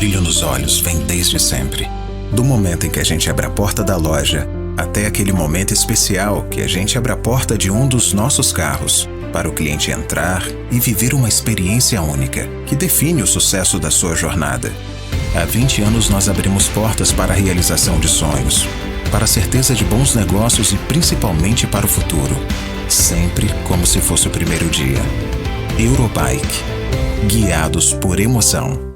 brilho nos olhos vem desde sempre. Do momento em que a gente abre a porta da loja, até aquele momento especial que a gente abre a porta de um dos nossos carros, para o cliente entrar e viver uma experiência única, que define o sucesso da sua jornada. Há 20 anos nós abrimos portas para a realização de sonhos, para a certeza de bons negócios e principalmente para o futuro. Sempre como se fosse o primeiro dia. Eurobike. Guiados por emoção.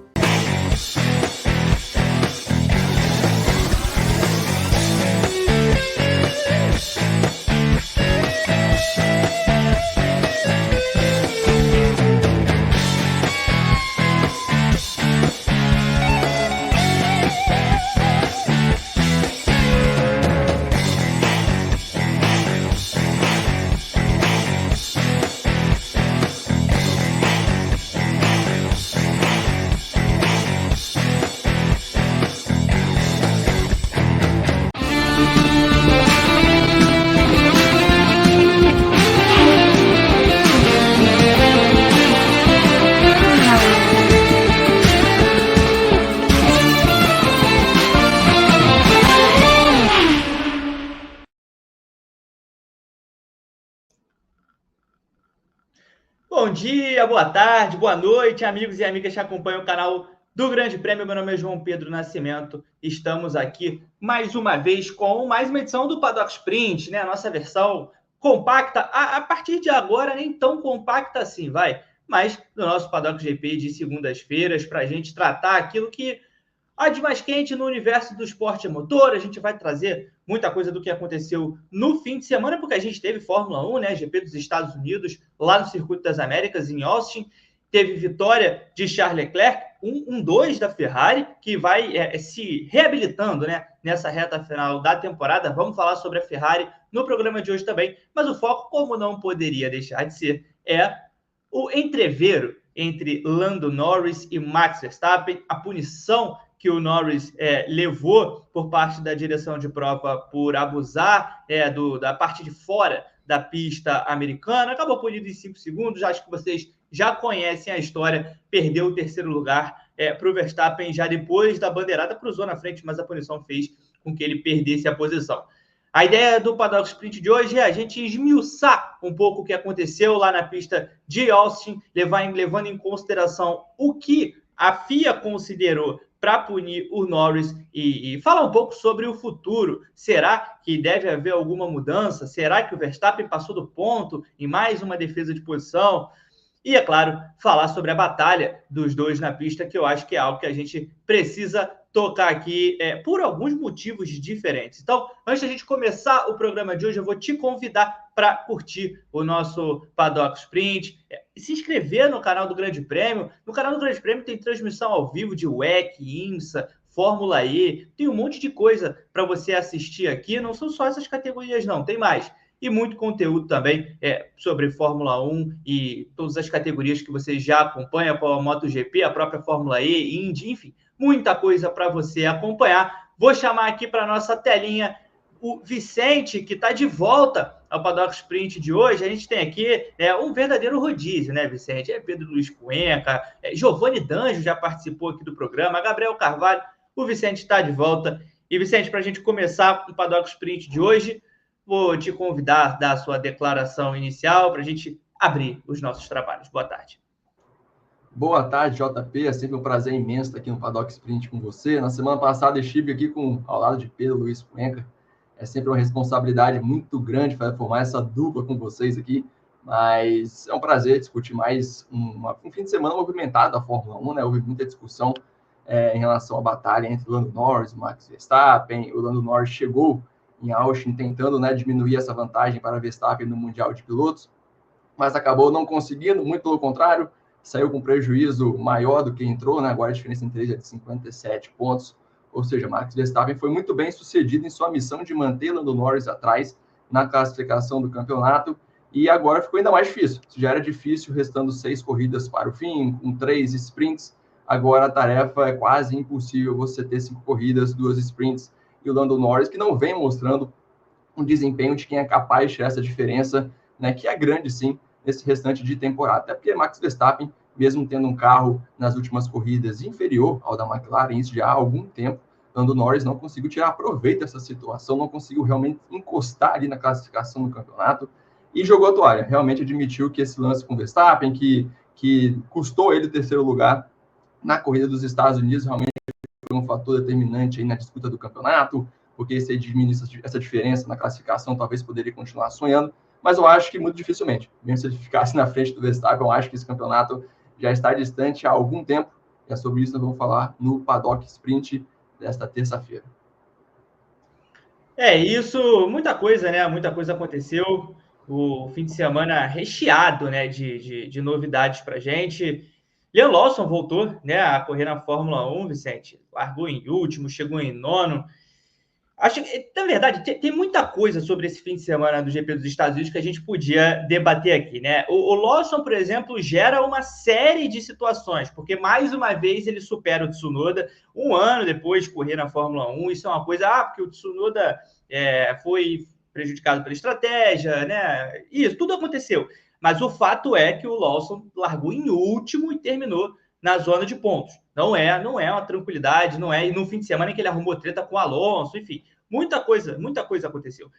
Bom dia, boa tarde, boa noite, amigos e amigas que acompanham o canal do Grande Prêmio. Meu nome é João Pedro Nascimento. Estamos aqui mais uma vez com mais uma edição do Paddock Sprint, né? A nossa versão compacta, a partir de agora nem tão compacta assim, mas do nosso Paddock GP de segundas-feiras, para a gente tratar aquilo que há de mais quente no universo do esporte a motor. A gente vai trazer muita coisa do que aconteceu no fim de semana, porque a gente teve Fórmula 1, né? GP dos Estados Unidos, lá no Circuito das Américas, em Austin. Teve vitória de Charles Leclerc, 1-2 da Ferrari, que vai se reabilitando, né, nessa reta final da temporada. Vamos falar sobre a Ferrari no programa de hoje também, mas o foco, como não poderia deixar de ser, é o entrevero entre Lando Norris e Max Verstappen, a punição que o Norris levou por parte da direção de prova por abusar da parte de fora da pista americana. Acabou punido em 5 segundos, acho que vocês já conhecem a história. Perdeu o terceiro lugar para o Verstappen já depois da bandeirada, cruzou na frente, mas a punição fez com que ele perdesse a posição. A ideia do Paddock Sprint de hoje é a gente esmiuçar um pouco o que aconteceu lá na pista de Austin, levando em consideração o que a FIA considerou para punir o Norris e falar um pouco sobre o futuro. Será que deve haver alguma mudança? Será que o Verstappen passou do ponto em mais uma defesa de posição? E, é claro, falar sobre a batalha dos dois na pista, que eu acho que é algo que a gente precisa tocar aqui por alguns motivos diferentes. Então, antes da gente começar o programa de hoje, eu vou te convidar para curtir o nosso Paddock Sprint, se inscrever no canal do Grande Prêmio. No canal do Grande Prêmio tem transmissão ao vivo de WEC, IMSA, Fórmula E, tem um monte de coisa para você assistir aqui. Não são só essas categorias, não, tem mais. E muito conteúdo também sobre Fórmula 1 e todas as categorias que você já acompanha, como a MotoGP, a própria Fórmula E, Indy, enfim, muita coisa para você acompanhar. Vou chamar aqui para a nossa telinha o Vicente, que está de volta ao Paddock Sprint de hoje. A gente tem aqui um verdadeiro rodízio, né, Vicente? Pedro Luiz Cuenca, Giovanni Danjo já participou aqui do programa, Gabriel Carvalho. O Vicente está de volta. E, Vicente, para a gente começar o Paddock Sprint de hoje, vou te convidar a dar a sua declaração inicial para a gente abrir os nossos trabalhos. Boa tarde. Boa tarde, JP. É sempre um prazer imenso estar aqui no Paddock Sprint com você. Na semana passada estive aqui ao lado de Pedro Luiz Cuenca. É sempre uma responsabilidade muito grande formar essa dupla com vocês aqui, mas é um prazer discutir mais um fim de semana movimentado da Fórmula 1, né? Houve muita discussão em relação à batalha entre o Lando Norris e Max Verstappen. O Lando Norris chegou em Austin tentando, né, diminuir essa vantagem para Verstappen no Mundial de Pilotos, mas acabou não conseguindo, muito pelo contrário, saiu com prejuízo maior do que entrou, né? Agora a diferença entre eles é de 57 pontos, ou seja, Max Verstappen foi muito bem sucedido em sua missão de manter Lando Norris atrás na classificação do campeonato, e agora ficou ainda mais difícil. Se já era difícil, restando 6 corridas para o fim, com 3 sprints, agora a tarefa é quase impossível você ter 5 corridas, 2 sprints, e o Lando Norris, que não vem mostrando um desempenho de quem é capaz de tirar essa diferença, né, que é grande, sim, nesse restante de temporada. Até porque Max Verstappen mesmo tendo um carro nas últimas corridas inferior ao da McLaren, isso já há algum tempo. Lando Norris não conseguiu tirar proveito dessa situação, não conseguiu realmente encostar ali na classificação do campeonato e jogou a toalha. Realmente admitiu que esse lance com o Verstappen, que custou ele o terceiro lugar na corrida dos Estados Unidos, realmente foi um fator determinante aí na disputa do campeonato, porque se ele diminuísse essa diferença na classificação, talvez poderia continuar sonhando, mas eu acho que muito dificilmente. Mesmo se ele ficasse na frente do Verstappen, eu acho que esse campeonato já está distante há algum tempo, e é sobre isso que nós vamos falar no Paddock Sprint desta terça-feira. É isso, muita coisa, né? Muita coisa aconteceu. O fim de semana recheado, né, de novidades para a gente. Liam Lawson voltou, né, a correr na Fórmula 1, Vicente. Largou em último, chegou em nono. Acho que, na verdade, tem muita coisa sobre esse fim de semana do GP dos Estados Unidos que a gente podia debater aqui, né? O Lawson, por exemplo, gera uma série de situações, porque mais uma vez ele supera o Tsunoda, um ano depois de correr na Fórmula 1. Isso é uma coisa, porque o Tsunoda foi prejudicado pela estratégia, né? Isso, tudo aconteceu. Mas o fato é que o Lawson largou em último e terminou na zona de pontos. Não é uma tranquilidade, não é. E no fim de semana que ele arrumou treta com o Alonso, enfim, muita coisa aconteceu.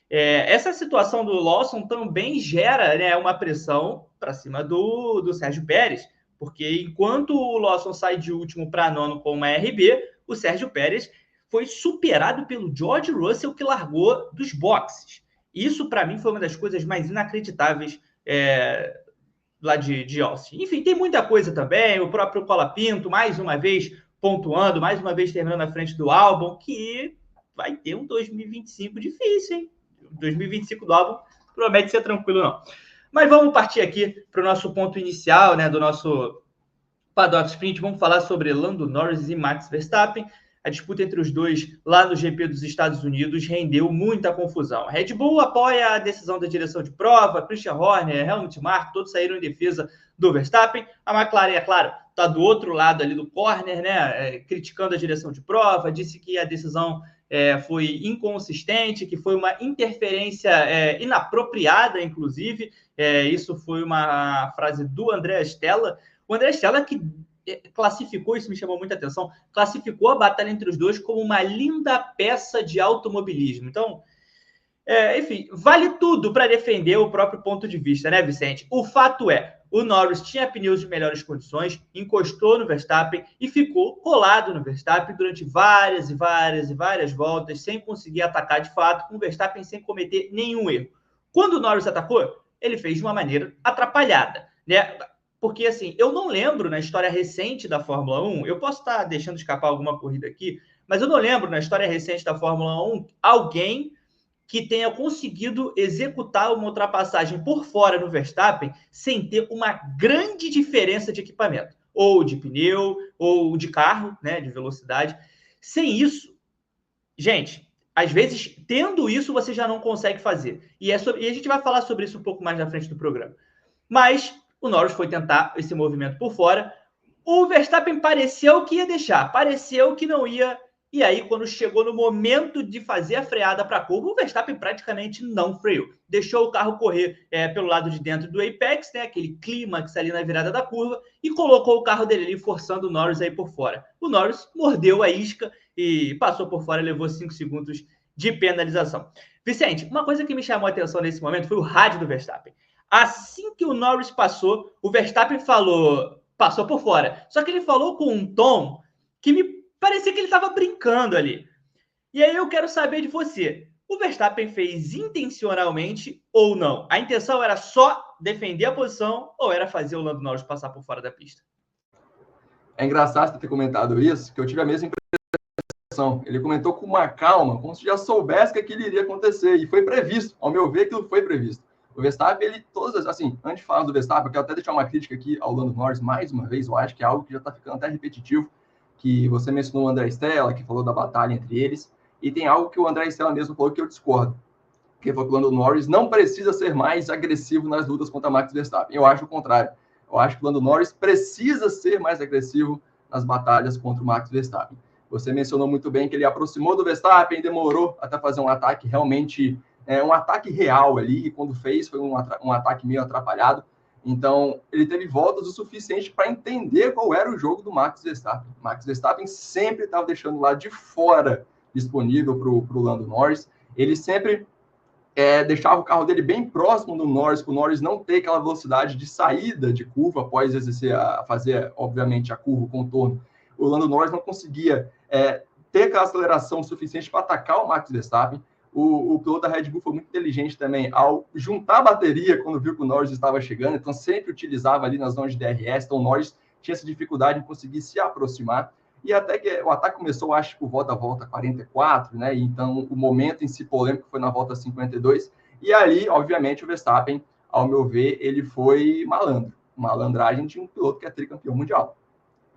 Essa situação do Lawson também gera, né, uma pressão para cima do Sérgio Pérez, porque enquanto o Lawson sai de último para nono com uma RB, o Sérgio Pérez foi superado pelo George Russell, que largou dos boxes. Isso, para mim, foi uma das coisas mais inacreditáveis lá de Austin. Enfim, tem muita coisa também. O próprio Colapinto, mais uma vez, pontuando, mais uma vez terminando na frente do Albon, que vai ter um 2025 difícil, hein? 2025 do Albon promete ser tranquilo, não. Mas vamos partir aqui para o nosso ponto inicial, né, do nosso Paddock Sprint. Vamos falar sobre Lando Norris e Max Verstappen. A disputa entre os dois lá no GP dos Estados Unidos rendeu muita confusão. Red Bull apoia a decisão da direção de prova, Christian Horner, Helmut Marko, todos saíram em defesa do Verstappen. A McLaren, é claro, está do outro lado ali do corner, né, criticando a direção de prova, disse que a decisão foi inconsistente, que foi uma interferência inapropriada, inclusive. Isso foi uma frase do André Stella. O André Stella que classificou, isso me chamou muita atenção, classificou a batalha entre os dois como uma linda peça de automobilismo. Então, enfim, vale tudo para defender o próprio ponto de vista, né, Vicente? O fato é, o Norris tinha pneus de melhores condições, encostou no Verstappen e ficou colado no Verstappen durante várias e várias voltas, sem conseguir atacar de fato, com o Verstappen sem cometer nenhum erro. Quando o Norris atacou, ele fez de uma maneira atrapalhada, né? Porque, assim, eu não lembro na história recente da Fórmula 1, eu posso estar deixando escapar alguma corrida aqui, mas eu não lembro na história recente da Fórmula 1 alguém que tenha conseguido executar uma ultrapassagem por fora no Verstappen sem ter uma grande diferença de equipamento, ou de pneu, ou de carro, né, de velocidade. Sem isso, gente, às vezes, tendo isso, você já não consegue fazer. E a gente vai falar sobre isso um pouco mais na frente do programa. Mas o Norris foi tentar esse movimento por fora. O Verstappen pareceu que ia deixar, pareceu que não ia. E aí, quando chegou no momento de fazer a freada para a curva, o Verstappen praticamente não freou. Deixou o carro correr pelo lado de dentro do Apex, né, aquele clímax ali na virada da curva, e colocou o carro dele ali, forçando o Norris aí por fora. O Norris mordeu a isca e passou por fora e levou 5 segundos de penalização. Vicente, uma coisa que me chamou a atenção nesse momento foi o rádio do Verstappen. Assim que o Norris passou, o Verstappen passou por fora. Só que ele falou com um tom que me parecia que ele estava brincando ali. E aí eu quero saber de você. O Verstappen fez intencionalmente ou não? A intenção era só defender a posição ou era fazer o Lando Norris passar por fora da pista? É engraçado você ter comentado isso, que eu tive a mesma impressão. Ele comentou com uma calma, como se já soubesse que aquilo iria acontecer. E foi previsto. Ao meu ver, aquilo foi previsto. O Verstappen, ele, assim, antes de falar do Verstappen, eu quero até deixar uma crítica aqui ao Lando Norris, mais uma vez, eu acho que é algo que já está ficando até repetitivo, que você mencionou o André Stella, que falou da batalha entre eles, e tem algo que o André Stella mesmo falou que eu discordo, que falou que o Lando Norris não precisa ser mais agressivo nas lutas contra Max Verstappen. Eu acho o contrário. Eu acho que o Lando Norris precisa ser mais agressivo nas batalhas contra o Max Verstappen. Você mencionou muito bem que ele aproximou do Verstappen, demorou até fazer um ataque realmente... um ataque real ali, e quando fez, foi um ataque meio atrapalhado. Então, ele teve voltas o suficiente para entender qual era o jogo do Max Verstappen. Max Verstappen sempre estava deixando lá de fora disponível para o Lando Norris. Ele sempre deixava o carro dele bem próximo do Norris, para o Norris não ter aquela velocidade de saída de curva após fazer, obviamente, a curva, o contorno. O Lando Norris não conseguia ter aquela aceleração suficiente para atacar o Max Verstappen. O piloto da Red Bull foi muito inteligente também ao juntar a bateria quando viu que o Norris estava chegando, então sempre utilizava ali nas zonas de DRS, então o Norris tinha essa dificuldade em conseguir se aproximar, e até que o ataque começou, acho, por volta 44, né? Então o momento em si polêmico foi na volta 52, e ali, obviamente, o Verstappen, ao meu ver, ele foi malandragem de um piloto que é tricampeão mundial,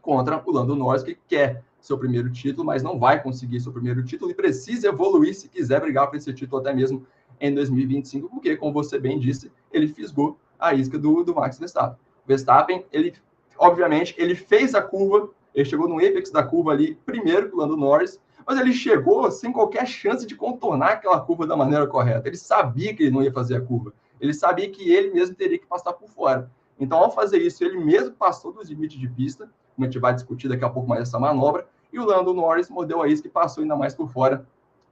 contra o Lando Norris, que quer seu primeiro título, mas não vai conseguir seu primeiro título e precisa evoluir se quiser brigar por esse título até mesmo em 2025, porque, como você bem disse, ele fisgou a isca do Max Verstappen. Verstappen, obviamente, ele fez a curva, ele chegou no apex da curva ali, primeiro que o Lando Norris, mas ele chegou sem qualquer chance de contornar aquela curva da maneira correta. Ele sabia que ele não ia fazer a curva, ele sabia que ele mesmo teria que passar por fora. Então, ao fazer isso, ele mesmo passou dos limites de pista, como a gente vai discutir daqui a pouco mais essa manobra, e o Lando Norris mordeu a isca e passou ainda mais por fora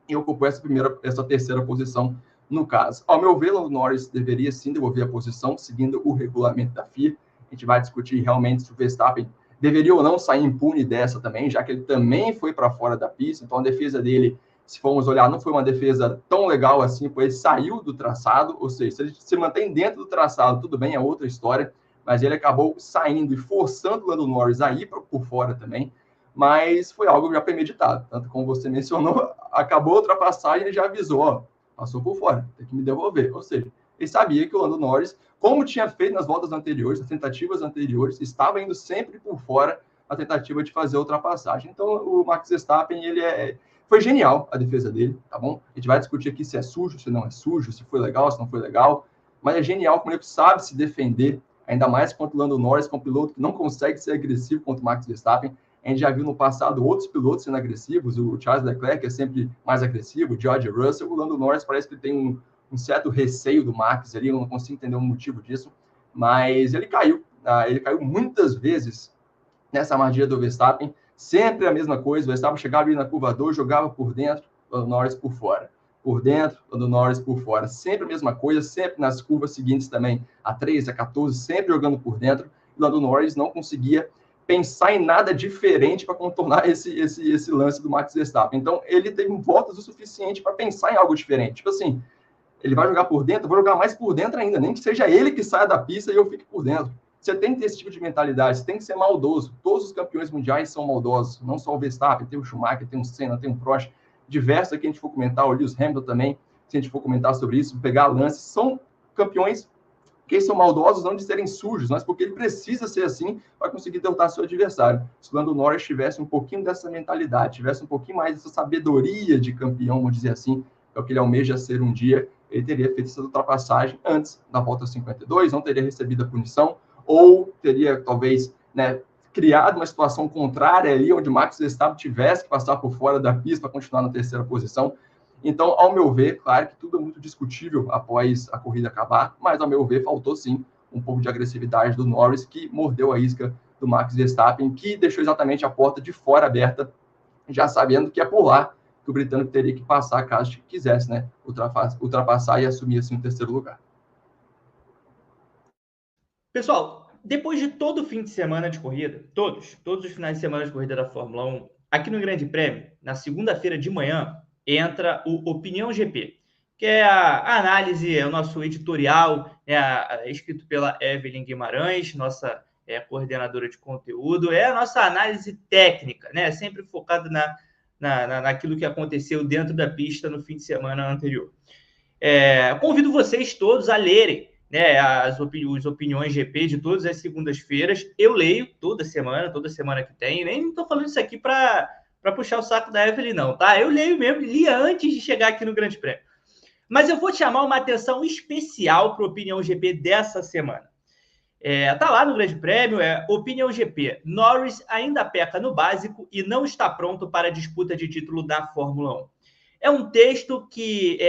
e ocupou essa terceira posição no caso. Ao meu ver, o Lando Norris deveria sim devolver a posição, seguindo o regulamento da FIA. A gente vai discutir realmente se o Verstappen deveria ou não sair impune dessa também, já que ele também foi para fora da pista, então a defesa dele, se formos olhar, não foi uma defesa tão legal assim, pois ele saiu do traçado, ou seja, se ele se mantém dentro do traçado, tudo bem, é outra história, mas ele acabou saindo e forçando o Lando Norris a ir por fora também, mas foi algo já premeditado, tanto como você mencionou, acabou a ultrapassagem, ele já avisou, passou por fora, tem que me devolver, ou seja, ele sabia que o Lando Norris, como tinha feito nas voltas anteriores, nas tentativas anteriores, estava indo sempre por fora a tentativa de fazer a ultrapassagem. Então, o Max Verstappen, foi genial a defesa dele, tá bom? A gente vai discutir aqui se é sujo, se não é sujo, se foi legal, se não foi legal, mas é genial como ele sabe se defender, ainda mais contra o Lando Norris, que é um piloto que não consegue ser agressivo contra o Max Verstappen. A gente já viu no passado outros pilotos sendo agressivos, o Charles Leclerc é sempre mais agressivo, o George Russell, o Lando Norris parece que tem um certo receio do Max ali, eu não consigo entender o motivo disso, mas ele caiu muitas vezes nessa armadilha do Verstappen, sempre a mesma coisa, o Verstappen chegava ali na curva 2, jogava por dentro, Lando Norris por fora, por dentro, Lando Norris por fora, sempre a mesma coisa, sempre nas curvas seguintes também, a 13, a 14, sempre jogando por dentro, e Lando Norris não conseguia pensar em nada diferente para contornar esse lance do Max Verstappen. Então, ele teve voltas o suficiente para pensar em algo diferente, tipo assim, ele vai jogar por dentro, eu vou jogar mais por dentro ainda, nem que seja ele que saia da pista e eu fique por dentro. Você tem que ter esse tipo de mentalidade, você tem que ser maldoso. Todos os campeões mundiais são maldosos, não só o Verstappen, tem o Schumacher, tem o Senna, tem o Prost, diversos aqui a gente for comentar, o Lewis Hamilton também, se a gente for comentar sobre isso, pegar lances, são campeões que são maldosos não de serem sujos, mas porque ele precisa ser assim para conseguir derrotar seu adversário. Se o Lando Norris tivesse um pouquinho dessa mentalidade, tivesse um pouquinho mais dessa sabedoria de campeão, vamos dizer assim, é o que ele almeja ser um dia, ele teria feito essa ultrapassagem antes da volta 52, não teria recebido a punição, ou teria, talvez, criado uma situação contrária ali, onde Max Verstappen tivesse que passar por fora da pista para continuar na terceira posição. Então, ao meu ver, claro que tudo é muito discutível após a corrida acabar, mas, ao meu ver, faltou, sim, um pouco de agressividade do Norris, que mordeu a isca do Max Verstappen, que deixou exatamente a porta de fora aberta, já sabendo que é por lá que o britânico teria que passar caso quisesse, ultrapassar e assumir assim o terceiro lugar. Pessoal, depois de todo o fim de semana de corrida, todos os finais de semana de corrida da Fórmula 1, aqui no Grande Prêmio, na segunda-feira de manhã, entra o Opinião GP, que é a análise, é o nosso editorial, escrito pela Evelyn Guimarães, nossa coordenadora de conteúdo, é a nossa análise técnica, sempre focada naquilo que aconteceu dentro da pista no fim de semana anterior. Convido vocês todos a lerem os Opiniões GP de todas as segundas-feiras. Eu leio toda semana que tem, nem estou falando isso aqui para puxar o saco da Evelyn, não, tá? Eu leio mesmo, li antes de chegar aqui no Grande Prêmio. Mas eu vou chamar uma atenção especial para o Opinião GP dessa semana. Tá lá no Grande Prêmio, Opinião GP. Norris ainda peca no básico e não está pronto para a disputa de título da Fórmula 1. É um texto que,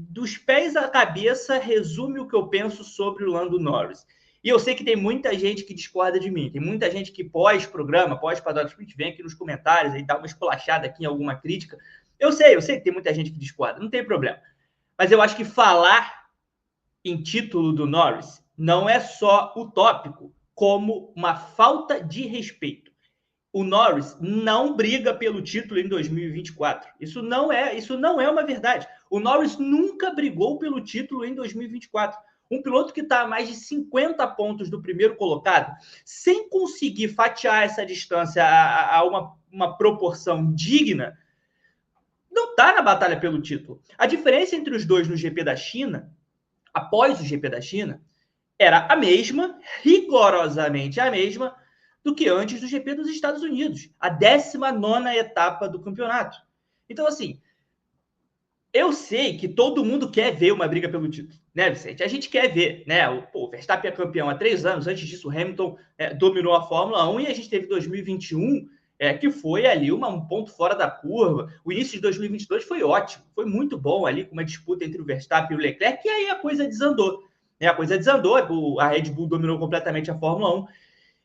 dos pés à cabeça, resume o que eu penso sobre o Lando Norris. E eu sei que tem muita gente que discorda de mim, tem muita gente que pós-programa, pós-Paddock Sprint, vem aqui nos comentários e dá uma esculachada aqui em alguma crítica. Eu sei que tem muita gente que discorda, não tem problema. Mas eu acho que falar em título do Norris não é só utópico, como uma falta de respeito. O Norris não briga pelo título em 2024. Isso não é uma verdade. O Norris nunca brigou pelo título em 2024. Um piloto que está a mais de 50 pontos do primeiro colocado, sem conseguir fatiar essa distância a uma proporção digna, não está na batalha pelo título. A diferença entre os dois no GP da China, após o GP da China, era a mesma, rigorosamente a mesma, do que antes do GP dos Estados Unidos, a 19ª etapa do campeonato. Então, assim, eu sei que todo mundo quer ver uma briga pelo título, né, Vicente? A gente quer ver, né? O Verstappen é campeão há 3 anos, antes disso o Hamilton dominou a Fórmula 1 e a gente teve 2021, que foi ali um ponto fora da curva. O início de 2022 foi ótimo, foi muito bom ali, com uma disputa entre o Verstappen e o Leclerc, e aí a coisa desandou. A coisa desandou, a Red Bull dominou completamente a Fórmula 1,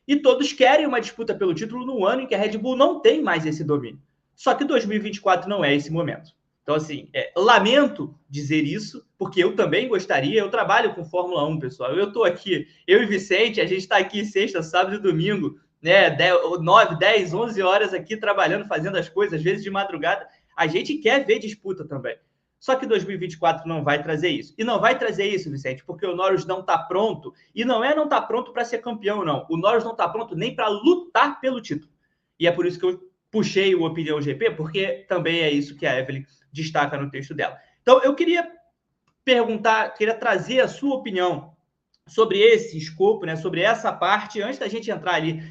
e todos querem uma disputa pelo título no ano em que a Red Bull não tem mais esse domínio. Só que 2024 não é esse momento. Então, assim, lamento dizer isso, porque eu também gostaria, eu trabalho com Fórmula 1, pessoal. Eu estou aqui, eu e Vicente, a gente está aqui sexta, sábado e domingo, né, 9, 10, 11 horas aqui trabalhando, fazendo as coisas, às vezes de madrugada. A gente quer ver disputa também. Só que 2024 não vai trazer isso. E não vai trazer isso, Vicente, porque o Norris não está pronto. E não está pronto para ser campeão, não. O Norris não está pronto nem para lutar pelo título. E é por isso que eu puxei o Opinião GP, porque também é isso que a Evelyn destaca no texto dela. Então, eu queria trazer a sua opinião sobre esse escopo, né, sobre essa parte, antes da gente entrar ali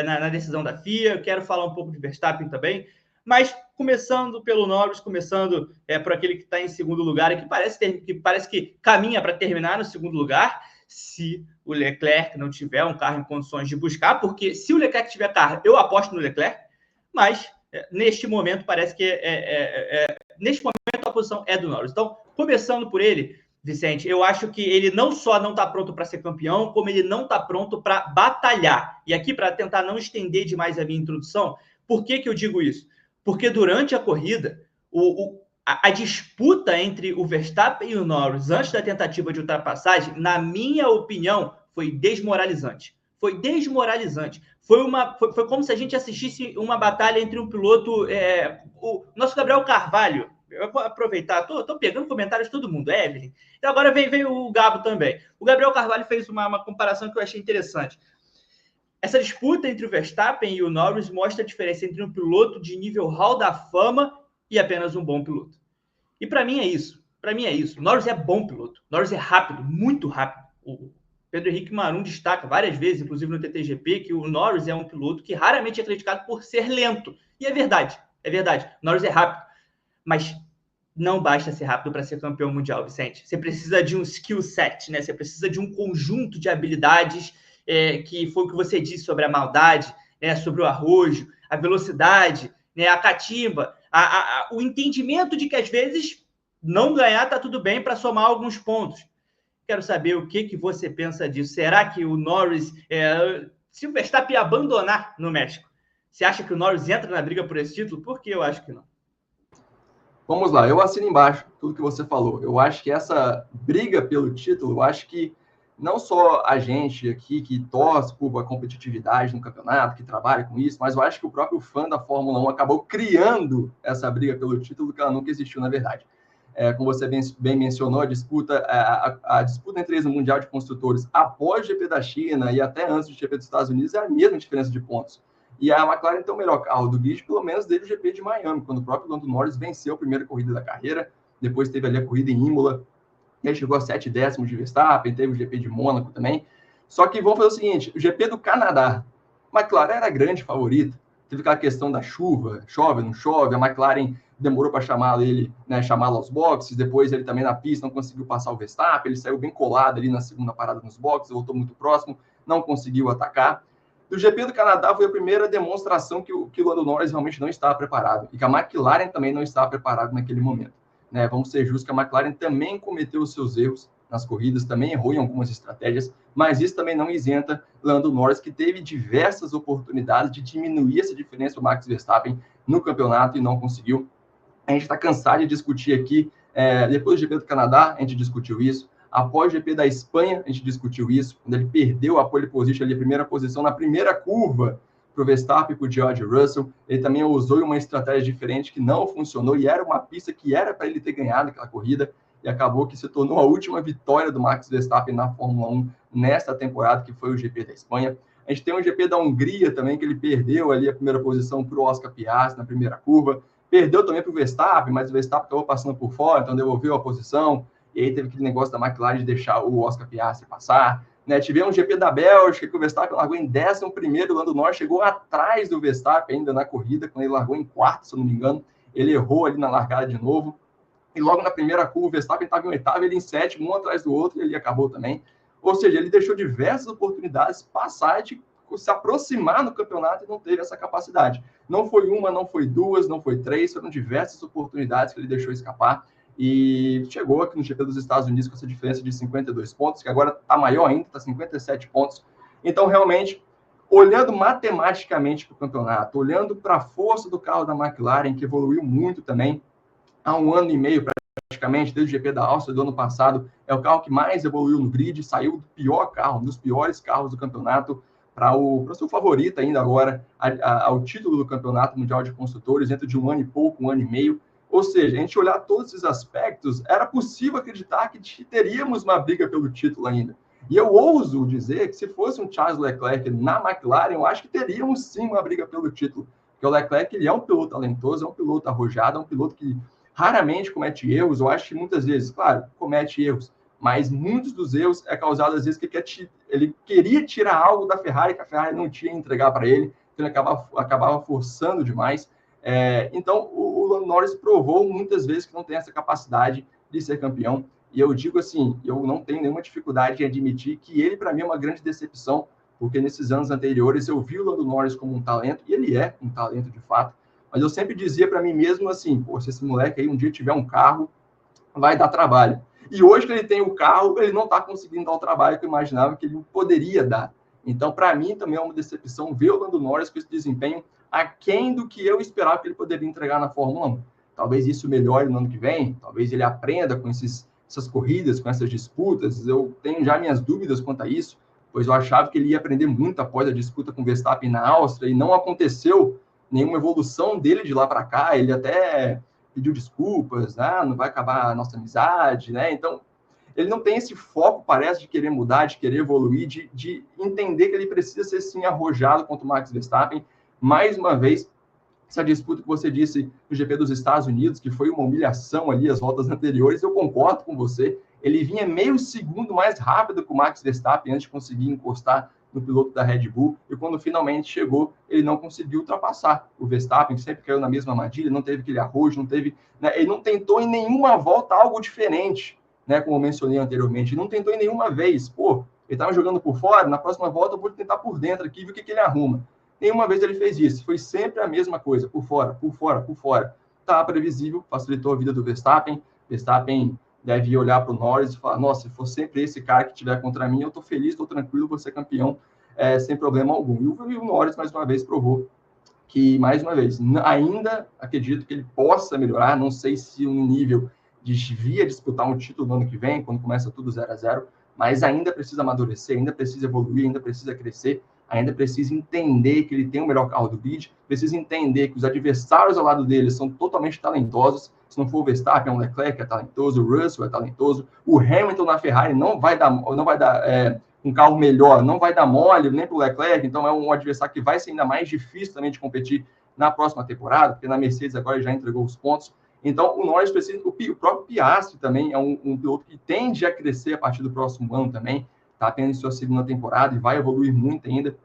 na decisão da FIA. Eu quero falar um pouco de Verstappen também, mas começando pelo Norris, começando por aquele que está em segundo lugar e que parece que caminha para terminar no segundo lugar, se o Leclerc não tiver um carro em condições de buscar, porque se o Leclerc tiver carro, eu aposto no Leclerc, mas neste momento parece que neste momento a posição é do Norris. Então, começando por ele, Vicente, eu acho que ele não só não está pronto para ser campeão, como ele não está pronto para batalhar. E aqui, para tentar não estender demais a minha introdução, por que eu digo isso? Porque durante a corrida, a disputa entre o Verstappen e o Norris, antes da tentativa de ultrapassagem, na minha opinião, foi desmoralizante. Foi desmoralizante. Foi como se a gente assistisse uma batalha entre um piloto... o nosso Gabriel Carvalho, eu vou aproveitar, estou pegando comentários de todo mundo, Evelyn. E agora vem o Gabo também. O Gabriel Carvalho fez uma comparação que eu achei interessante. Essa disputa entre o Verstappen e o Norris mostra a diferença entre um piloto de nível Hall da Fama e apenas um bom piloto. E para mim é isso. O Norris é bom piloto. O Norris é rápido, muito rápido. O Pedro Henrique Marum destaca várias vezes, inclusive no TTGP, que o Norris é um piloto que raramente é criticado por ser lento. E é verdade. O Norris é rápido. Mas não basta ser rápido para ser campeão mundial, Vicente. Você precisa de um skill set, né? Você precisa de um conjunto de habilidades, que foi o que você disse sobre a maldade, né? Sobre o arrojo, a velocidade, né? A catimba, o entendimento de que às vezes não ganhar está tudo bem para somar alguns pontos. Quero saber o que você pensa disso. Será que o Norris, se o Verstappen abandonar no México, você acha que o Norris entra na briga por esse título? Porque eu acho que não. Vamos lá, eu assino embaixo tudo que você falou. Eu acho que essa briga pelo título, eu acho que não só a gente aqui que torce por a competitividade no campeonato, que trabalha com isso, mas eu acho que o próprio fã da Fórmula 1 acabou criando essa briga pelo título, que ela nunca existiu, na verdade. Como você bem mencionou, a disputa entre eles no Mundial de Construtores após o GP da China e até antes do GP dos Estados Unidos é a mesma diferença de pontos. E a McLaren tem o melhor carro do grid, pelo menos desde o GP de Miami, quando o próprio Lando Norris venceu a primeira corrida da carreira, depois teve ali a corrida em Imola, e aí chegou a 7 décimos de Verstappen, teve o GP de Mônaco também. Só que vamos fazer o seguinte, o GP do Canadá, a McLaren era a grande favorita, teve aquela questão da chuva, chove, não chove, a McLaren demorou para chamá-lo aos boxes, depois ele também na pista não conseguiu passar o Verstappen, ele saiu bem colado ali na segunda parada nos boxes, voltou muito próximo, não conseguiu atacar. O GP do Canadá foi a primeira demonstração que o Lando Norris realmente não estava preparado e que a McLaren também não estava preparada naquele momento. Né? Vamos ser justos que a McLaren também cometeu os seus erros nas corridas, também errou em algumas estratégias, mas isso também não isenta Lando Norris, que teve diversas oportunidades de diminuir essa diferença do Max Verstappen no campeonato e não conseguiu. A gente está cansado de discutir aqui, depois do GP do Canadá, a gente discutiu isso, após o GP da Espanha, a gente discutiu isso, quando ele perdeu a pole position, ali, a primeira posição na primeira curva para o Verstappen e para o George Russell, ele também usou uma estratégia diferente que não funcionou, e era uma pista que era para ele ter ganhado aquela corrida, e acabou que se tornou a última vitória do Max Verstappen na Fórmula 1 nesta temporada, que foi o GP da Espanha. A gente tem o GP da Hungria também, que ele perdeu ali a primeira posição para o Oscar Piastri na primeira curva, perdeu também para o Verstappen, mas o Verstappen acabou passando por fora, então devolveu a posição, e aí teve aquele negócio da McLaren de deixar o Oscar Piastri passar. Né? Tivemos o GP da Bélgica, que o Verstappen largou em 11º, o Lando Norris chegou atrás do Verstappen ainda na corrida, quando ele largou em 4º, se eu não me engano, ele errou ali na largada de novo, e logo na primeira curva o Verstappen estava em 8º, ele em 7º, um atrás do outro, e ele acabou também. Ou seja, ele deixou diversas oportunidades passar de se aproximar no campeonato e não teve essa capacidade. Não foi uma, não foi duas, não foi três, foram diversas oportunidades que ele deixou escapar e chegou aqui no GP dos Estados Unidos com essa diferença de 52 pontos, que agora está maior ainda, está 57 pontos. Então, realmente, olhando matematicamente para o campeonato, olhando para a força do carro da McLaren, que evoluiu muito também, há 1 ano e meio praticamente, desde o GP da Áustria do ano passado, é o carro que mais evoluiu no grid, saiu do pior carro, um dos piores carros do campeonato, para o seu favorito ainda agora, ao título do Campeonato Mundial de Construtores, dentro de 1 ano e pouco, 1 ano e meio. Ou seja, a gente olhar todos esses aspectos, era possível acreditar que teríamos uma briga pelo título ainda. E eu ouso dizer que se fosse um Charles Leclerc na McLaren, eu acho que teríamos sim uma briga pelo título. Porque o Leclerc, ele é um piloto talentoso, é um piloto arrojado, é um piloto que raramente comete erros. Eu acho que muitas vezes, claro, comete erros, mas muitos dos erros é causado, às vezes, que ele queria tirar algo da Ferrari, que a Ferrari não tinha entregar para ele, que ele acabava forçando demais. Então, o Lando Norris provou muitas vezes que não tem essa capacidade de ser campeão. E eu digo assim, eu não tenho nenhuma dificuldade em admitir que ele, para mim, é uma grande decepção, porque nesses anos anteriores eu vi o Lando Norris como um talento, e ele é um talento de fato, mas eu sempre dizia para mim mesmo assim, pô, se esse moleque aí um dia tiver um carro, vai dar trabalho. E hoje que ele tem o carro, ele não está conseguindo dar o trabalho que eu imaginava que ele poderia dar. Então, para mim, também é uma decepção ver o Lando Norris com esse desempenho aquém do que eu esperava que ele poderia entregar na Fórmula 1. Talvez isso melhore no ano que vem, talvez ele aprenda com essas corridas, com essas disputas. Eu tenho já minhas dúvidas quanto a isso, pois eu achava que ele ia aprender muito após a disputa com o Verstappen na Áustria, e não aconteceu nenhuma evolução dele de lá para cá. Ele até pediu desculpas, né? Não vai acabar a nossa amizade, né? Então, ele não tem esse foco, parece, de querer mudar, de querer evoluir, de entender que ele precisa ser, sim, arrojado contra o Max Verstappen. Mais uma vez, essa disputa que você disse no GP dos Estados Unidos, que foi uma humilhação ali, as voltas anteriores, eu concordo com você. Ele vinha meio segundo mais rápido que o Max Verstappen antes de conseguir encostar no piloto da Red Bull, e quando finalmente chegou, ele não conseguiu ultrapassar o Verstappen, sempre caiu na mesma armadilha, não teve aquele arrojo, não teve, né, ele não tentou em nenhuma volta algo diferente, né, como eu mencionei anteriormente, ele não tentou em nenhuma vez, pô, ele estava jogando por fora, na próxima volta eu vou tentar por dentro aqui, ver o que ele arruma. Nenhuma vez ele fez isso, foi sempre a mesma coisa, por fora, por fora, por fora. Tá previsível, facilitou a vida do Verstappen deve olhar para o Norris e falar, nossa, se for sempre esse cara que estiver contra mim, eu estou feliz, estou tranquilo, vou ser campeão sem problema algum. E o Norris, mais uma vez, provou que, mais uma vez, ainda acredito que ele possa melhorar, não sei se um nível de via disputar um título no ano que vem, quando começa tudo 0-0, mas ainda precisa amadurecer, ainda precisa evoluir, ainda precisa crescer, ainda precisa entender que ele tem o melhor carro do grid, precisa entender que os adversários ao lado dele são totalmente talentosos. Se não for o Verstappen, o Leclerc é talentoso, o Russell é talentoso, o Hamilton na Ferrari não vai dar um carro melhor, não vai dar mole nem para o Leclerc, então é um adversário que vai ser ainda mais difícil também de competir na próxima temporada, porque na Mercedes agora já entregou os pontos. Então o Norris precisa, o próprio Piastri também é um piloto que tende a crescer a partir do próximo ano também, está tendo sua segunda temporada e vai evoluir muito ainda.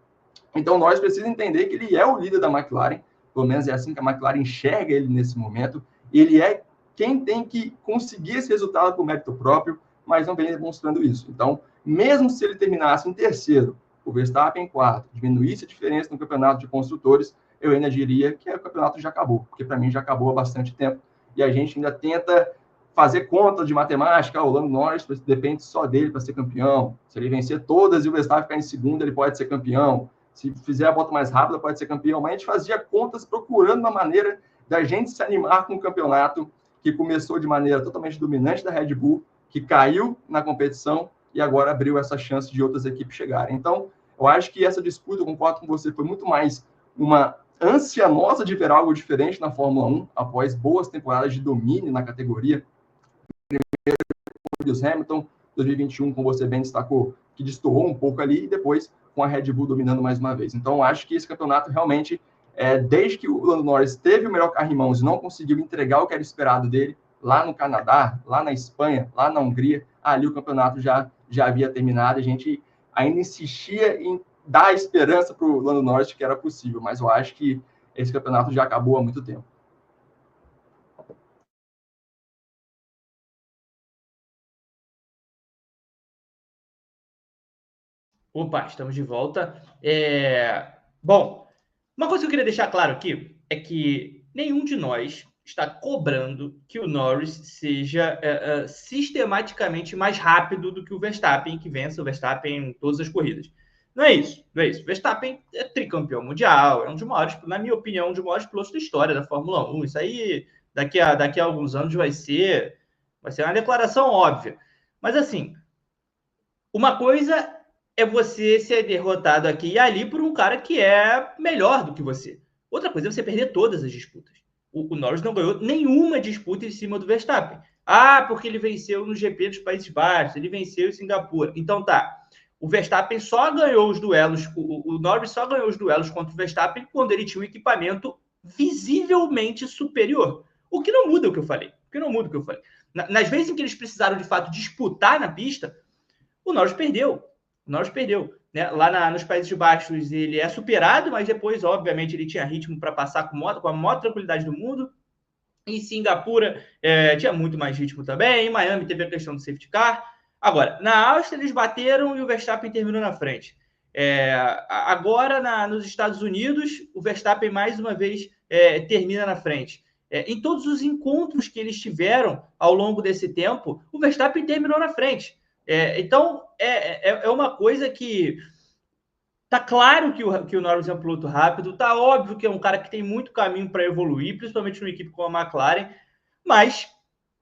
Então o Norris precisa entender que ele é o líder da McLaren, pelo menos é assim que a McLaren enxerga ele nesse momento. Ele é quem tem que conseguir esse resultado por mérito próprio, mas não vem demonstrando isso. Então, mesmo se ele terminasse em terceiro, o Verstappen em quarto, diminuísse a diferença no campeonato de construtores, eu ainda diria que o campeonato já acabou, porque para mim já acabou há bastante tempo. E a gente ainda tenta fazer conta de matemática, o Lando Norris depende só dele para ser campeão. Se ele vencer todas e o Verstappen ficar em segundo, ele pode ser campeão. Se fizer a volta mais rápida, pode ser campeão. Mas a gente fazia contas procurando uma maneira da gente se animar com o campeonato que começou de maneira totalmente dominante da Red Bull, que caiu na competição e agora abriu essa chance de outras equipes chegarem. Então, eu acho que essa disputa, eu concordo com você, foi muito mais uma ânsia nossa de ver algo diferente na Fórmula 1, após boas temporadas de domínio na categoria. Primeiro, Lewis Hamilton, 2021, como você bem destacou, que destoou um pouco ali, e depois com a Red Bull dominando mais uma vez. Então, acho que esse campeonato realmente, desde que o Lando Norris teve o melhor carro em mãos e não conseguiu entregar o que era esperado dele, lá no Canadá, lá na Espanha, lá na Hungria, ali o campeonato já havia terminado, a gente ainda insistia em dar esperança para o Lando Norris que era possível, mas eu acho que esse campeonato já acabou há muito tempo. Opa, estamos de volta. Bom, uma coisa que eu queria deixar claro aqui é que nenhum de nós está cobrando que o Norris seja sistematicamente mais rápido do que o Verstappen, que vença o Verstappen em todas as corridas. Não é isso. O Verstappen é tricampeão mundial, é um dos maiores, na minha opinião, um dos maiores pilotos da história da Fórmula 1. Isso aí, daqui a alguns anos, vai ser uma declaração óbvia. Mas, assim, uma coisa é você ser derrotado aqui e ali por um cara que é melhor do que você. Outra coisa é você perder todas as disputas. O Norris não ganhou nenhuma disputa em cima do Verstappen. Porque ele venceu no GP dos Países Baixos, ele venceu em Singapura. Então tá, o Verstappen só ganhou os duelos, o Norris só ganhou os duelos contra o Verstappen quando ele tinha um equipamento visivelmente superior. O que não muda o que eu falei. Nas vezes em que eles precisaram, de fato, disputar na pista, o Norris perdeu. Né? Lá nos Países Baixos ele é superado, mas depois, obviamente, ele tinha ritmo para passar com a maior tranquilidade do mundo. Em Singapura tinha muito mais ritmo também. Em Miami teve a questão do safety car. Agora, na Áustria eles bateram e o Verstappen terminou na frente. Agora, nos Estados Unidos, o Verstappen mais uma vez termina na frente. Em todos os encontros que eles tiveram ao longo desse tempo, o Verstappen terminou na frente. Então, é uma coisa que tá claro que o Norris é um piloto rápido, tá óbvio que é um cara que tem muito caminho para evoluir, principalmente numa equipe como a McLaren, mas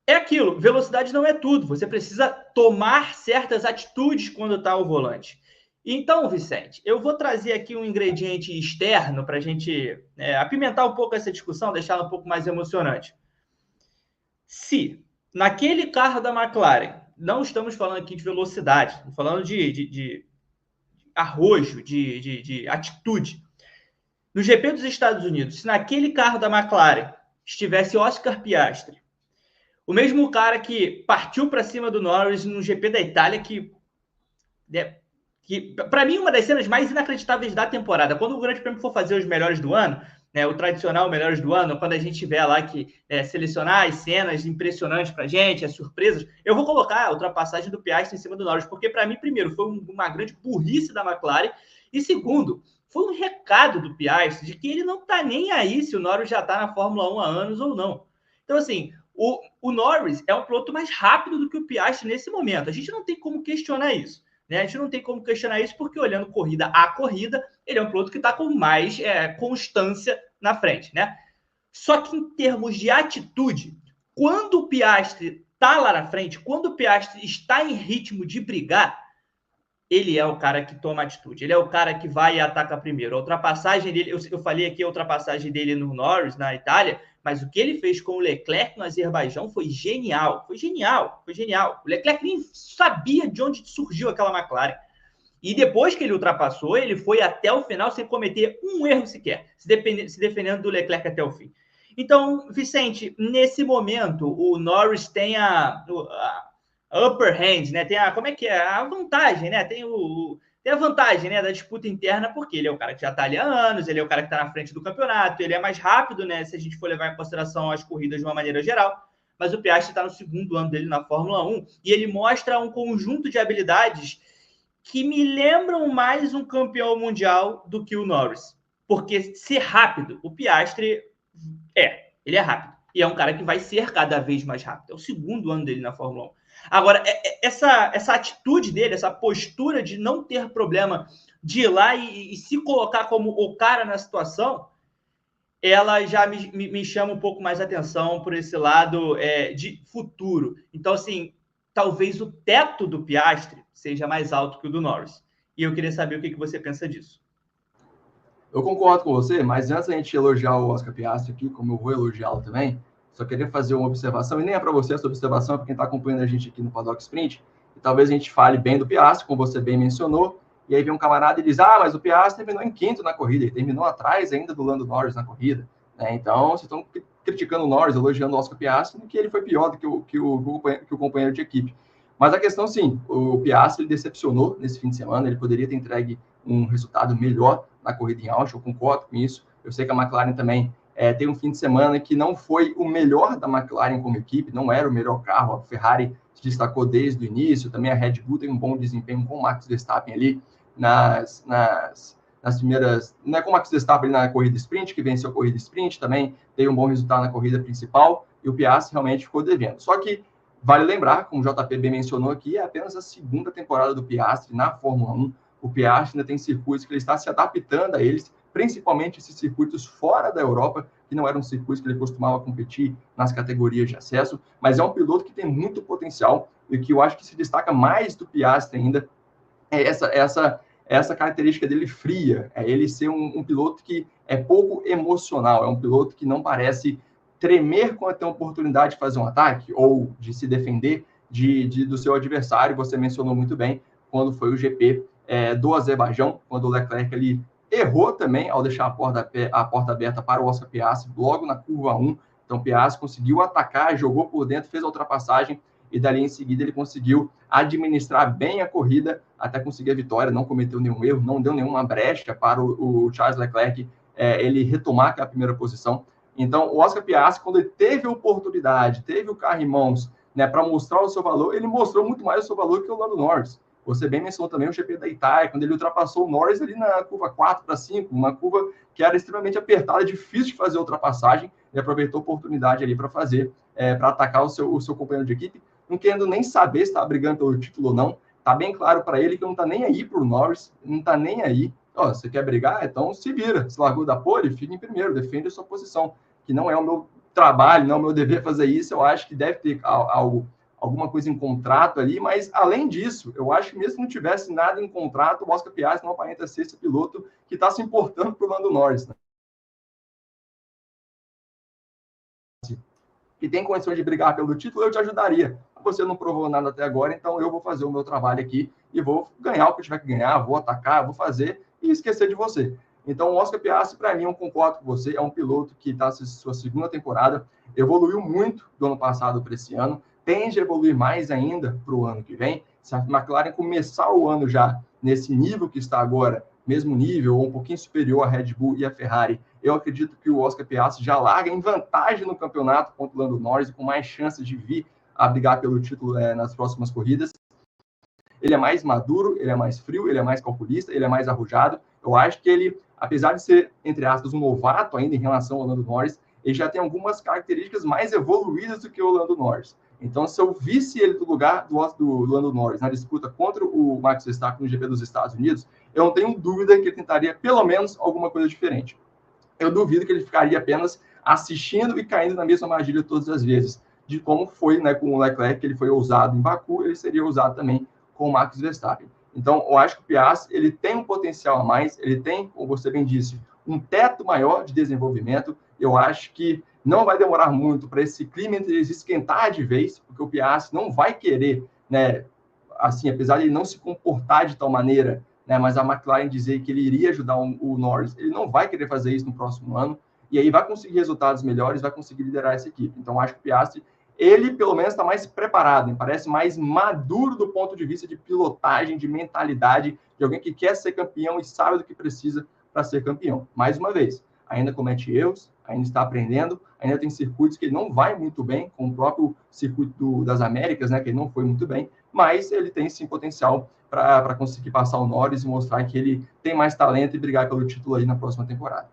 é aquilo, velocidade não é tudo, você precisa tomar certas atitudes quando está ao volante. Então, Vicente, eu vou trazer aqui um ingrediente externo para a gente apimentar um pouco essa discussão, deixá-la um pouco mais emocionante. Se naquele carro da McLaren, não estamos falando aqui de velocidade, estamos falando de arrojo, de atitude. No GP dos Estados Unidos, se naquele carro da McLaren estivesse Oscar Piastri, o mesmo cara que partiu para cima do Norris no GP da Itália, que para mim, uma das cenas mais inacreditáveis da temporada, quando o Grande Prêmio for fazer os melhores do ano, o tradicional melhores do ano, quando a gente tiver lá que selecionar as cenas impressionantes para a gente, as surpresas, eu vou colocar a ultrapassagem do Piastri em cima do Norris, porque para mim, primeiro, foi uma grande burrice da McLaren, e segundo, foi um recado do Piastri de que ele não está nem aí se o Norris já está na Fórmula 1 há anos ou não. Então, assim, o Norris é um piloto mais rápido do que o Piastri nesse momento. A gente não tem como questionar isso. A gente não tem como questionar isso porque, olhando corrida a corrida, ele é um piloto que está com mais constância na frente, né? Só que em termos de atitude, quando o Piastri está lá na frente, quando o Piastri está em ritmo de brigar, ele é o cara que toma atitude, ele é o cara que vai e ataca primeiro. A ultrapassagem dele, eu falei aqui a ultrapassagem dele no Norris, na Itália, mas o que ele fez com o Leclerc no Azerbaijão foi genial. O Leclerc nem sabia de onde surgiu aquela McLaren. E depois que ele ultrapassou, ele foi até o final sem cometer um erro sequer, se defendendo do Leclerc até o fim. Então, Vicente, nesse momento, o Norris tem a upper hand, né? Tem a vantagem, né? Tem a vantagem, né, da disputa interna, porque ele é o cara que já está ali há anos, ele é o cara que está na frente do campeonato, ele é mais rápido, né, se a gente for levar em consideração as corridas de uma maneira geral, mas o Piastri está no segundo ano dele na Fórmula 1, e ele mostra um conjunto de habilidades que me lembram mais um campeão mundial do que o Norris, porque ser rápido, o Piastri ele é rápido, E é um cara que vai ser cada vez mais rápido. É o segundo ano dele na Fórmula 1. Agora, essa atitude dele, essa postura de não ter problema de ir lá e se colocar como o cara na situação, ela já me chama um pouco mais atenção por esse lado de futuro. Então, assim, talvez o teto do Piastri seja mais alto que o do Norris. E eu queria saber o que você pensa disso. Eu concordo com você, mas antes da gente elogiar o Oscar Piastri aqui, como eu vou elogiá-lo também, só queria fazer uma observação, e nem é para você essa observação, é para quem está acompanhando a gente aqui no Paddock Sprint, e talvez a gente fale bem do Piastri, como você bem mencionou, e aí vem um camarada e diz, mas o Piastri terminou em quinto na corrida, ele terminou atrás ainda do Lando Norris na corrida, né? Então, vocês estão criticando o Norris, elogiando o Oscar Piastri, que ele foi pior do que o companheiro de equipe. Mas a questão, sim, o Piastri ele decepcionou nesse fim de semana, ele poderia ter entregue um resultado melhor na corrida em Austin, eu concordo com isso. Eu sei que a McLaren também tem um fim de semana que não foi o melhor da McLaren como equipe, não era o melhor carro, a Ferrari se destacou desde o início, também a Red Bull tem um bom desempenho com o Max Verstappen ali nas primeiras, não é com o Max Verstappen ali na corrida sprint, que venceu a corrida sprint, também teve um bom resultado na corrida principal, e o Piastri realmente ficou devendo. Só que vale lembrar, como o JP bem mencionou aqui, é apenas a segunda temporada do Piastri na Fórmula 1. O Piastri ainda tem circuitos que ele está se adaptando a eles, principalmente esses circuitos fora da Europa, que não eram circuitos que ele costumava competir nas categorias de acesso, mas é um piloto que tem muito potencial e que eu acho que se destaca mais do Piastri ainda é essa característica dele fria, é ele ser um piloto que é pouco emocional, é um piloto que não parece tremer quando tem a oportunidade de fazer um ataque ou de se defender do seu adversário. Você mencionou muito bem quando foi o GP do Azerbaijão, quando o Leclerc ele errou também ao deixar a porta aberta para o Oscar Piastri logo na curva 1. Então, Piastri conseguiu atacar, jogou por dentro, fez a ultrapassagem e dali em seguida ele conseguiu administrar bem a corrida até conseguir a vitória, não cometeu nenhum erro, não deu nenhuma brecha para o Charles Leclerc ele retomar aquela primeira posição. Então, o Oscar Piastri, quando ele teve a oportunidade, teve o carro em mãos, né, para mostrar o seu valor, ele mostrou muito mais o seu valor que o Lando Norris. Você bem mencionou também o GP da Itália, quando ele ultrapassou o Norris ali na curva 4 para 5, uma curva que era extremamente apertada, difícil de fazer a ultrapassagem, e aproveitou a oportunidade ali para fazer, para atacar o seu companheiro de equipe, não querendo nem saber se está brigando pelo título ou não. Está bem claro para ele que não está nem aí para o Norris, não está nem aí. Você quer brigar? Então se vira. Se largou da pole, fica em primeiro, defende a sua posição, que não é o meu trabalho, não é o meu dever fazer isso. Eu acho que deve ter alguma coisa em contrato ali, mas além disso, eu acho que mesmo que não tivesse nada em contrato, o Oscar Piastri não aparenta ser esse piloto que está se importando para o Lando Norris, né? Que tem condições de brigar pelo título, eu te ajudaria. Você não provou nada até agora, então eu vou fazer o meu trabalho aqui e vou ganhar o que eu tiver que ganhar, vou atacar, vou fazer e esquecer de você. Então, o Oscar Piastri, para mim, eu concordo com você, é um piloto que está na sua segunda temporada, evoluiu muito do ano passado para esse ano, tende a evoluir mais ainda para o ano que vem. Se a McLaren começar o ano já nesse nível que está agora, mesmo nível ou um pouquinho superior à Red Bull e à Ferrari, eu acredito que o Oscar Piastri já larga em vantagem no campeonato contra o Lando Norris, com mais chances de vir a brigar pelo título nas próximas corridas. Ele é mais maduro, ele é mais frio, ele é mais calculista, ele é mais arrojado. Eu acho que ele, apesar de ser, entre aspas, um novato ainda em relação ao Lando Norris, ele já tem algumas características mais evoluídas do que o Lando Norris. Então, se eu visse ele do lugar do Lando Norris na disputa contra o Max Verstappen no GP dos Estados Unidos, eu não tenho dúvida que ele tentaria pelo menos alguma coisa diferente. Eu duvido que ele ficaria apenas assistindo e caindo na mesma armadilha todas as vezes, de como foi, né, com o Leclerc, que ele foi ousado em Baku, ele seria ousado também com o Max Verstappen. Então, eu acho que o Piastri, ele tem um potencial a mais, ele tem, como você bem disse, um teto maior de desenvolvimento. Eu acho que não vai demorar muito para esse clima entre eles esquentar de vez, porque o Piastri não vai querer, né, assim, apesar de ele não se comportar de tal maneira, né, mas a McLaren dizer que ele iria ajudar o Norris, ele não vai querer fazer isso no próximo ano, e aí vai conseguir resultados melhores, vai conseguir liderar essa equipe. Então, acho que o Piastri, ele, pelo menos, está mais preparado, parece mais maduro do ponto de vista de pilotagem, de mentalidade, de alguém que quer ser campeão e sabe do que precisa para ser campeão. Mais uma vez, ainda comete erros, ainda está aprendendo, ainda tem circuitos que ele não vai muito bem, como o próprio circuito das Américas, né, que ele não foi muito bem, mas ele tem, sim, potencial para conseguir passar o Norris e mostrar que ele tem mais talento e brigar pelo título aí na próxima temporada.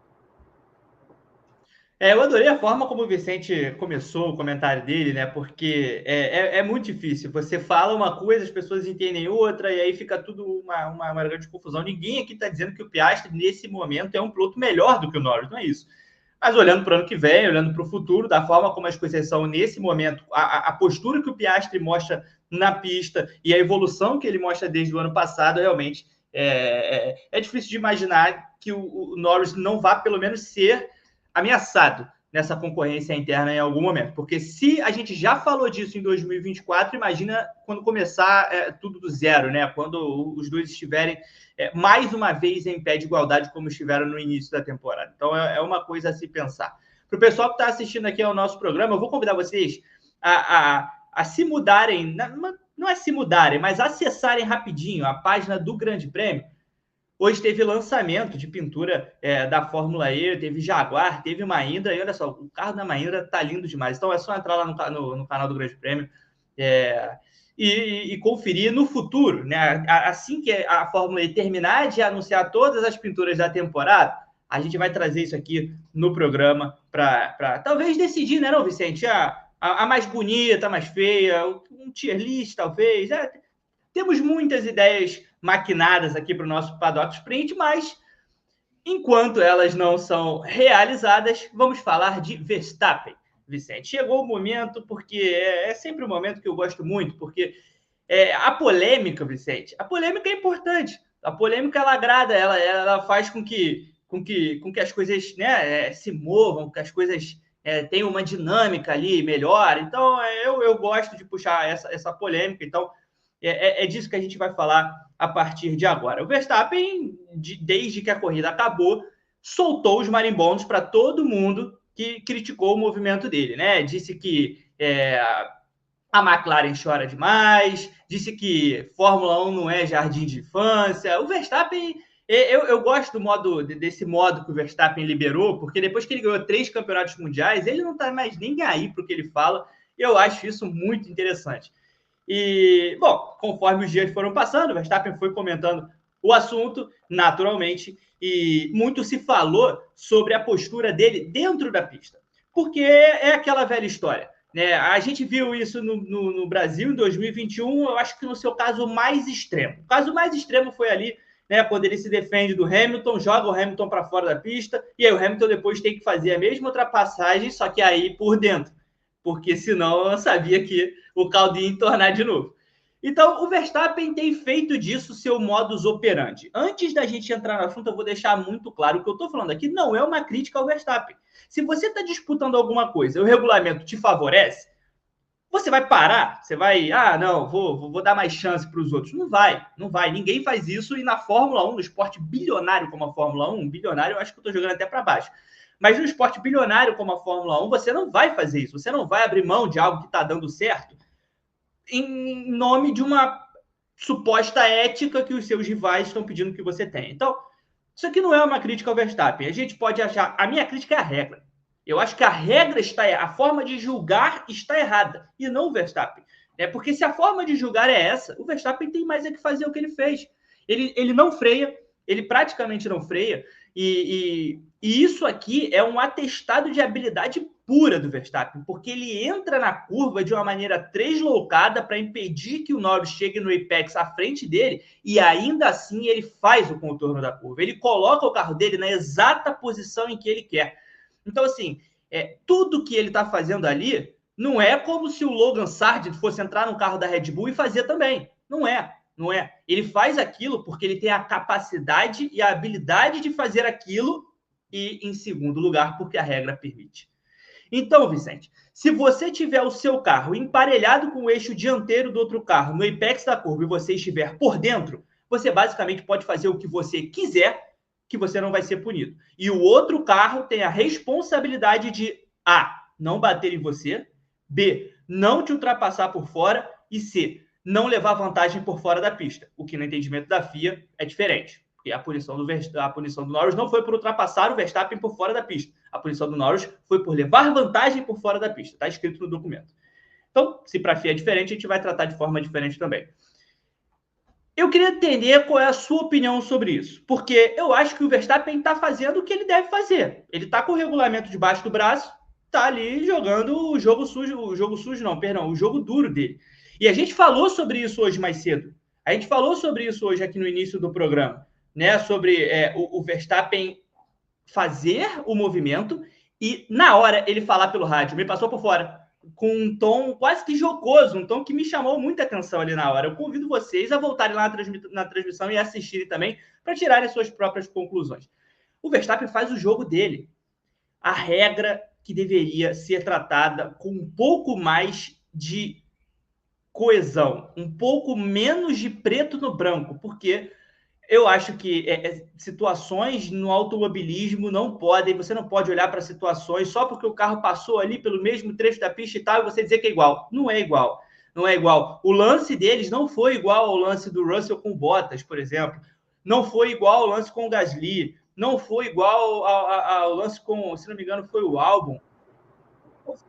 Eu adorei a forma como o Vicente começou o comentário dele, né? Porque é muito difícil. Você fala uma coisa, as pessoas entendem outra, e aí fica tudo uma grande confusão. Ninguém aqui está dizendo que o Piastri, nesse momento, é um piloto melhor do que o Norris, não é isso. Mas olhando para o ano que vem, olhando para o futuro, da forma como as coisas são nesse momento, a postura que o Piastri mostra na pista e a evolução que ele mostra desde o ano passado, realmente é difícil de imaginar que o Norris não vá, pelo menos, ser ameaçado nessa concorrência interna em algum momento. Porque se a gente já falou disso em 2024, imagina quando começar tudo do zero, né? Quando os dois estiverem mais uma vez em pé de igualdade, como estiveram no início da temporada. Então, é uma coisa a se pensar. Para o pessoal que está assistindo aqui ao nosso programa, eu vou convidar vocês a se mudarem, não é se mudarem, mas acessarem rapidinho a página do Grande Prêmio. Hoje teve lançamento de pintura da Fórmula E, teve Jaguar, teve Mahindra, e olha só, o carro da Mahindra tá lindo demais. Então é só entrar lá no canal do Grande Prêmio e conferir no futuro, né? Assim que a Fórmula E terminar de anunciar todas as pinturas da temporada, a gente vai trazer isso aqui no programa para talvez decidir, né, não, Vicente? A mais bonita, a mais feia, um tier list, talvez. Temos muitas ideias maquinadas aqui para o nosso Paddock Sprint, mas enquanto elas não são realizadas, vamos falar de Verstappen. Vicente, chegou o momento, porque é sempre um momento que eu gosto muito, porque a polêmica, Vicente, a polêmica é importante. A polêmica, ela agrada, ela faz com que as coisas, né, se movam, que as coisas tenham uma dinâmica ali melhor. Então, eu gosto de puxar essa polêmica. Então, é disso que a gente vai falar a partir de agora. O Verstappen, desde que a corrida acabou, soltou os marimbondos para todo mundo que criticou o movimento dele, né? Disse que a McLaren chora demais, disse que Fórmula 1 não é jardim de infância. O Verstappen, eu gosto desse modo que o Verstappen liberou, porque depois que ele ganhou 3 campeonatos mundiais, ele não está mais nem aí para o que ele fala. Eu acho isso muito interessante. E, bom, conforme os dias foram passando, o Verstappen foi comentando o assunto, naturalmente, e muito se falou sobre a postura dele dentro da pista. Porque é aquela velha história, né? A gente viu isso no Brasil em 2021, eu acho que no seu caso mais extremo. O caso mais extremo foi ali, né, quando ele se defende do Hamilton, joga o Hamilton para fora da pista, e aí o Hamilton depois tem que fazer a mesma ultrapassagem, só que aí por dentro. Porque senão eu sabia que o caldo ia entornar de novo. Então, o Verstappen tem feito disso seu modus operandi. Antes da gente entrar no assunto, eu vou deixar muito claro que o que eu estou falando aqui não é uma crítica ao Verstappen. Se você está disputando alguma coisa e o regulamento te favorece, você vai parar? Você vai, não, vou dar mais chance para os outros. Não vai. Ninguém faz isso. E na Fórmula 1, no esporte bilionário como a Fórmula 1, bilionário eu acho que eu estou jogando até para baixo. Mas no esporte bilionário como a Fórmula 1, você não vai fazer isso. Você não vai abrir mão de algo que está dando certo em nome de uma suposta ética que os seus rivais estão pedindo que você tenha. Então, isso aqui não é uma crítica ao Verstappen. A gente pode achar... A minha crítica é a regra. Eu acho que a regra está... A forma de julgar está errada. E não o Verstappen. Porque se a forma de julgar é essa, o Verstappen tem mais que fazer o que ele fez. Ele não freia. Ele praticamente não freia. E isso aqui é um atestado de habilidade pura do Verstappen, porque ele entra na curva de uma maneira deslocada para impedir que o Norris chegue no apex à frente dele, e ainda assim ele faz o contorno da curva. Ele coloca o carro dele na exata posição em que ele quer. Então, assim, tudo que ele está fazendo ali não é como se o Logan Sargent fosse entrar no carro da Red Bull e fazer também. Não é. Ele faz aquilo porque ele tem a capacidade e a habilidade de fazer aquilo e, em segundo lugar, porque a regra permite. Então, Vicente, se você tiver o seu carro emparelhado com o eixo dianteiro do outro carro no apex da curva e você estiver por dentro, você basicamente pode fazer o que você quiser, que você não vai ser punido. E o outro carro tem a responsabilidade de A, não bater em você, B, não te ultrapassar por fora e C, não levar vantagem por fora da pista, o que no entendimento da FIA é diferente. Porque a punição do Norris não foi por ultrapassar o Verstappen por fora da pista. A punição do Norris foi por levar vantagem por fora da pista. Está escrito no documento. Então, se para a FIA é diferente, a gente vai tratar de forma diferente também. Eu queria entender qual é a sua opinião sobre isso, porque eu acho que o Verstappen está fazendo o que ele deve fazer. Ele está com o regulamento debaixo do braço, está ali jogando o jogo sujo, o jogo duro dele. E a gente falou sobre isso hoje mais cedo. A gente falou sobre isso hoje aqui no início do programa, né? Sobre o Verstappen fazer o movimento e, na hora, ele falar pelo rádio, me passou por fora, com um tom quase que jocoso, um tom que me chamou muita atenção ali na hora. Eu convido vocês a voltarem lá na transmissão e assistirem também, para tirarem suas próprias conclusões. O Verstappen faz o jogo dele. A regra que deveria ser tratada com um pouco mais de coesão, um pouco menos de preto no branco, porque eu acho que situações no automobilismo você não pode olhar para situações só porque o carro passou ali pelo mesmo trecho da pista e tal, e você dizer que é igual. Não é igual. Não é igual. O lance deles não foi igual ao lance do Russell com o Bottas, por exemplo. Não foi igual ao lance com o Gasly. Não foi igual ao lance com, se não me engano, foi o Albon.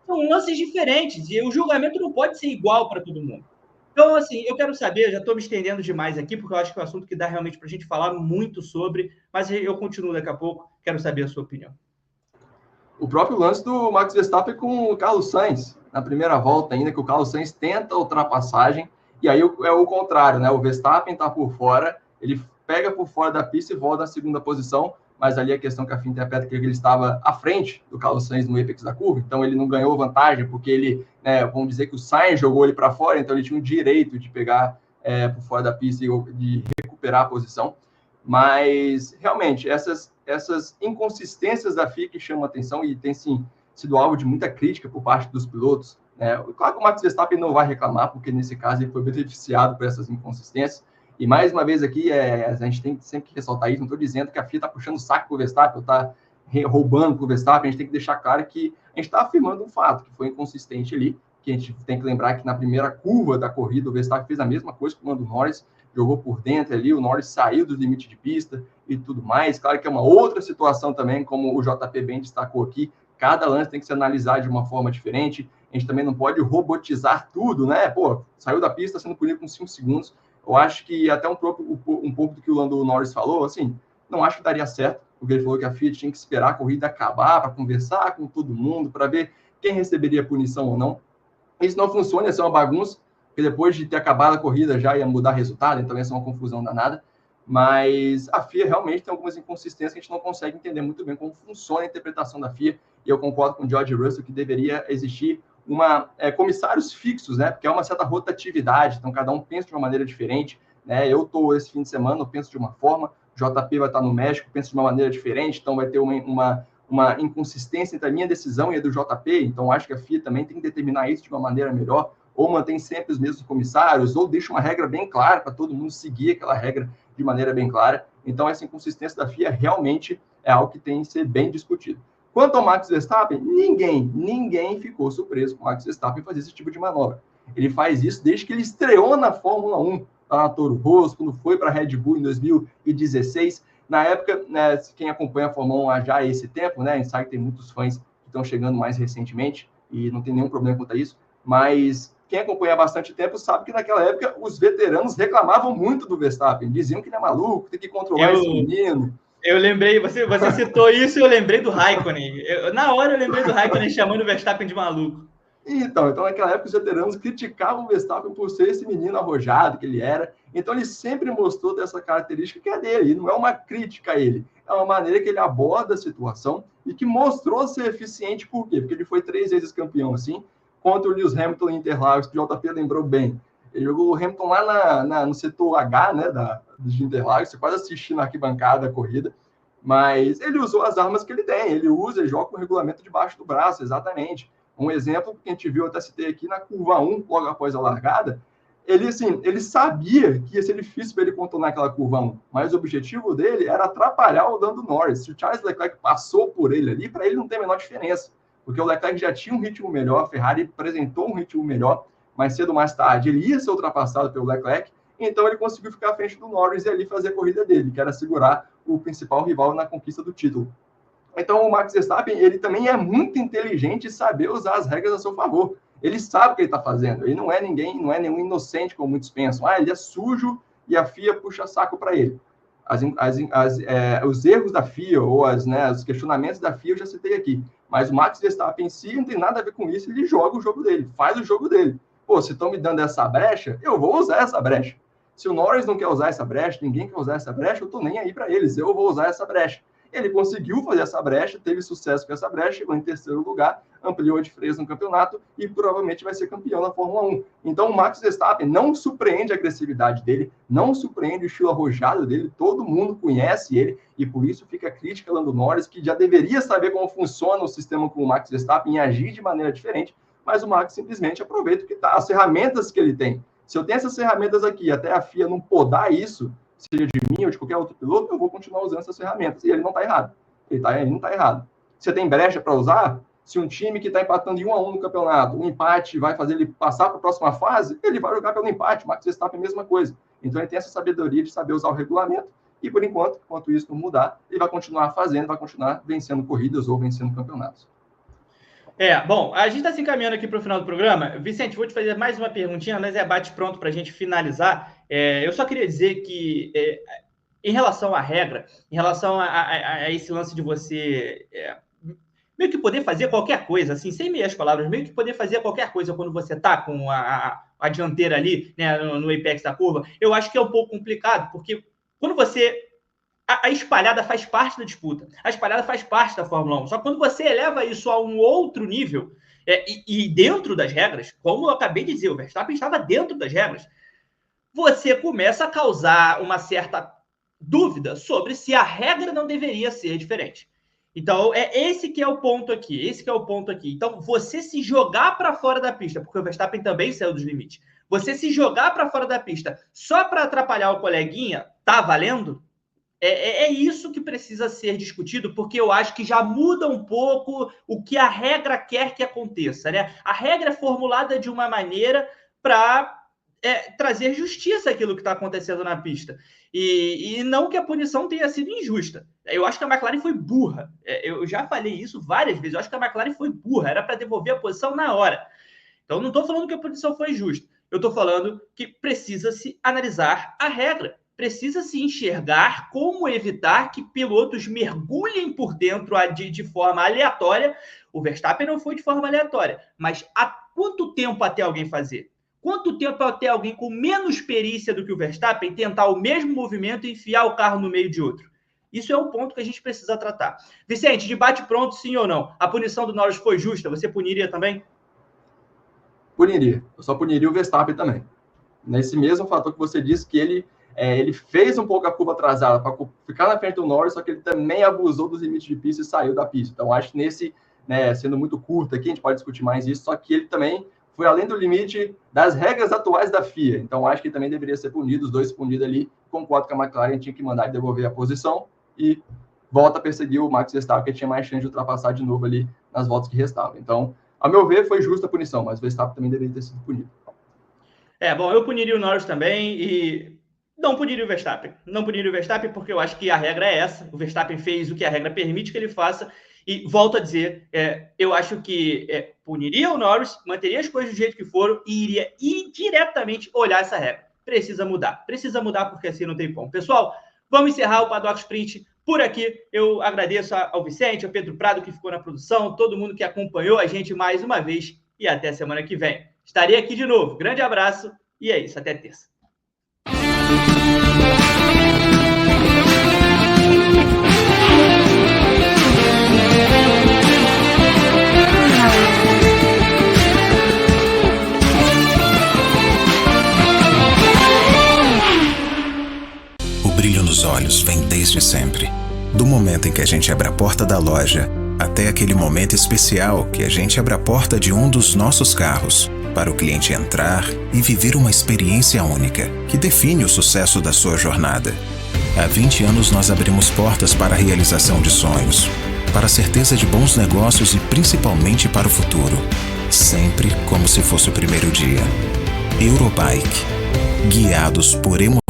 São lances diferentes e o julgamento não pode ser igual para todo mundo. Então, assim, eu quero saber, já estou me estendendo demais aqui, porque eu acho que é um assunto que dá realmente para a gente falar muito sobre, mas eu continuo daqui a pouco, quero saber a sua opinião. O próprio lance do Max Verstappen com o Carlos Sainz, na primeira volta ainda, que o Carlos Sainz tenta a ultrapassagem, e aí é o contrário, né? O Verstappen está por fora, ele pega por fora da pista e volta na segunda posição, mas ali a questão que a FIA interpreta que ele estava à frente do Carlos Sainz no apex da curva, então ele não ganhou vantagem, porque ele, né, vamos dizer que o Sainz jogou ele para fora, então ele tinha o direito de pegar por fora da pista e de recuperar a posição. Mas, realmente, essas inconsistências da FIA que chamam a atenção e tem, sim, sido alvo de muita crítica por parte dos pilotos, né? Claro que o Max Verstappen não vai reclamar, porque nesse caso ele foi beneficiado por essas inconsistências. E mais uma vez aqui, a gente tem sempre que ressaltar isso, não estou dizendo que a FIA está puxando o saco para o Verstappen, ou está roubando para o Verstappen, a gente tem que deixar claro que a gente está afirmando um fato, que foi inconsistente ali, que a gente tem que lembrar que na primeira curva da corrida, o Verstappen fez a mesma coisa com o Lando Norris, jogou por dentro ali, o Norris saiu do limite de pista e tudo mais. Claro que é uma outra situação também, como o JP bem destacou aqui, cada lance tem que ser analisado de uma forma diferente, a gente também não pode robotizar tudo, né? Pô, saiu da pista sendo punido com 5 segundos, eu acho que até um pouco do que o Lando Norris falou, assim, não acho que daria certo, porque ele falou que a FIA tinha que esperar a corrida acabar para conversar com todo mundo, para ver quem receberia punição ou não. Isso não funciona, ia ser uma bagunça, porque depois de ter acabado a corrida já ia mudar resultado, então ia ser uma confusão danada. Mas a FIA realmente tem algumas inconsistências que a gente não consegue entender muito bem como funciona a interpretação da FIA, e eu concordo com o George Russell que deveria existir comissários fixos, né? Porque é uma certa rotatividade, então cada um pensa de uma maneira diferente, né? Eu estou esse fim de semana, eu penso de uma forma, o JP vai estar no México, pensa de uma maneira diferente, então vai ter uma inconsistência entre a minha decisão e a do JP, então acho que a FIA também tem que determinar isso de uma maneira melhor, ou mantém sempre os mesmos comissários, ou deixa uma regra bem clara para todo mundo seguir aquela regra de maneira bem clara. Então, essa inconsistência da FIA realmente é algo que tem que ser bem discutido. Quanto ao Max Verstappen, ninguém ficou surpreso com o Max Verstappen fazer esse tipo de manobra. Ele faz isso desde que ele estreou na Fórmula 1, na Toro Rosso, quando foi para a Red Bull em 2016. Na época, né, quem acompanha a Fórmula 1 já há esse tempo, né, a gente sabe que tem muitos fãs que estão chegando mais recentemente, e não tem nenhum problema quanto a isso, mas quem acompanha há bastante tempo sabe que naquela época os veteranos reclamavam muito do Verstappen, diziam que ele é maluco, tem que controlar esse menino. Eu lembrei, você citou isso e eu lembrei do Raikkonen. Na hora eu lembrei do Raikkonen chamando o Verstappen de maluco. Então naquela época os veteranos criticavam o Verstappen por ser esse menino arrojado que ele era. Então ele sempre mostrou dessa característica que é dele, e não é uma crítica a ele, é uma maneira que ele aborda a situação e que mostrou ser eficiente. Por quê? Porque ele foi 3 vezes campeão, assim, contra o Lewis Hamilton em Interlagos, que o JP lembrou bem. Ele jogou o Hamilton lá no setor H, né, de Interlagos, você quase assistiu na arquibancada a corrida, mas ele usou as armas que ele tem, ele joga com o regulamento debaixo do braço, exatamente. Um exemplo que a gente viu, até citei aqui, na curva 1, logo após a largada, ele sabia que ia ser difícil para ele contornar aquela curva 1, mas o objetivo dele era atrapalhar o Lando Norris. Se o Charles Leclerc passou por ele ali, para ele não tem a menor diferença, porque o Leclerc já tinha um ritmo melhor, a Ferrari apresentou um ritmo melhor, mais cedo ou mais tarde ele ia ser ultrapassado pelo Leclerc, então ele conseguiu ficar à frente do Norris e ali fazer a corrida dele, que era segurar o principal rival na conquista do título. Então o Max Verstappen, ele também é muito inteligente em saber usar as regras a seu favor. Ele sabe o que ele está fazendo, ele não é nenhum inocente, como muitos pensam. Ele é sujo e a FIA puxa saco para ele. Os erros da FIA ou os questionamentos da FIA eu já citei aqui, mas o Max Verstappen em si não tem nada a ver com isso, ele joga o jogo dele, faz o jogo dele. Pô, se estão me dando essa brecha, eu vou usar essa brecha. Se o Norris não quer usar essa brecha, ninguém quer usar essa brecha, eu tô nem aí para eles, eu vou usar essa brecha. Ele conseguiu fazer essa brecha, teve sucesso com essa brecha, chegou em terceiro lugar, ampliou a diferença no campeonato e provavelmente vai ser campeão da Fórmula 1. Então o Max Verstappen não surpreende a agressividade dele, não surpreende o estilo arrojado dele, todo mundo conhece ele e por isso fica a crítica ao Lando Norris, que já deveria saber como funciona o sistema com o Max Verstappen e agir de maneira diferente, mas o Max simplesmente aproveita que as ferramentas que ele tem. Se eu tenho essas ferramentas aqui, até a FIA não podar isso, seja de mim ou de qualquer outro piloto, eu vou continuar usando essas ferramentas. E ele não está errado. Ele não está errado. Você tem brecha para usar? Se um time que está empatando em 1-1 no campeonato, um empate vai fazer ele passar para a próxima fase, ele vai jogar pelo empate. Max Verstappen é a mesma coisa. Então ele tem essa sabedoria de saber usar o regulamento e, por enquanto isso não mudar, ele vai continuar fazendo, vai continuar vencendo corridas ou vencendo campeonatos. Bom, a gente está se encaminhando aqui para o final do programa. Vicente, vou te fazer mais uma perguntinha, mas bate pronto para a gente finalizar. Eu só queria dizer que, em relação à regra, em relação a esse lance de você meio que poder fazer qualquer coisa, assim, sem meias palavras, meio que poder fazer qualquer coisa quando você está com a dianteira ali, né, no apex da curva, eu acho que é um pouco complicado, porque quando você... A espalhada faz parte da disputa. A espalhada faz parte da Fórmula 1. Só que quando você eleva isso a um outro nível, e dentro das regras, como eu acabei de dizer, o Verstappen estava dentro das regras, você começa a causar uma certa dúvida sobre se a regra não deveria ser diferente. Então, esse que é o ponto aqui. Então, você se jogar para fora da pista, porque o Verstappen também saiu dos limites, você se jogar para fora da pista só para atrapalhar o coleguinha, tá valendo? É isso que precisa ser discutido, porque eu acho que já muda um pouco o que a regra quer que aconteça, né? A regra é formulada de uma maneira para trazer justiça àquilo que está acontecendo na pista. E não que a punição tenha sido injusta. Eu acho que a McLaren foi burra. Eu já falei isso várias vezes. Eu acho que a McLaren foi burra. Era para devolver a posição na hora. Então, não estou falando que a punição foi justa. Eu estou falando que precisa-se analisar a regra. Precisa-se enxergar como evitar que pilotos mergulhem por dentro de forma aleatória. O Verstappen não foi de forma aleatória, mas há quanto tempo até alguém fazer? Quanto tempo até alguém com menos perícia do que o Verstappen tentar o mesmo movimento e enfiar o carro no meio de outro? Isso é um ponto que a gente precisa tratar. Vicente, debate pronto, sim ou não? A punição do Norris foi justa? Você puniria também? Puniria. Eu só puniria o Verstappen também. Nesse mesmo fator que você disse que ele fez um pouco a curva atrasada para ficar na frente do Norris, só que ele também abusou dos limites de pista e saiu da pista. Então, acho que nesse, sendo muito curto aqui, a gente pode discutir mais isso, só que ele também foi além do limite das regras atuais da FIA. Então, acho que ele também deveria ser punido, os dois punidos ali. Concordo que a McLaren tinha que mandar devolver a posição e volta a perseguir o Max Verstappen, que tinha mais chance de ultrapassar de novo ali nas voltas que restavam. Então, a meu ver, foi justa a punição, mas o Verstappen também deveria ter sido punido. Bom, eu puniria o Norris também e não puniria o Verstappen. Não puniria o Verstappen porque eu acho que a regra é essa. O Verstappen fez o que a regra permite que ele faça. E volto a dizer, eu acho que puniria o Norris, manteria as coisas do jeito que foram e iria indiretamente olhar essa regra. Precisa mudar porque assim não tem como. Pessoal, vamos encerrar o Paddock Sprint por aqui. Eu agradeço ao Vicente, ao Pedro Prado que ficou na produção, todo mundo que acompanhou a gente mais uma vez e até semana que vem. Estarei aqui de novo. Grande abraço e é isso, até terça. O brilho nos olhos vem desde sempre. Do momento em que a gente abre a porta da loja, até aquele momento especial que a gente abre a porta de um dos nossos carros, para o cliente entrar e viver uma experiência única, que define o sucesso da sua jornada. Há 20 anos nós abrimos portas para a realização de sonhos, para a certeza de bons negócios e principalmente para o futuro. Sempre como se fosse o primeiro dia. Eurobike. Guiados por emoção.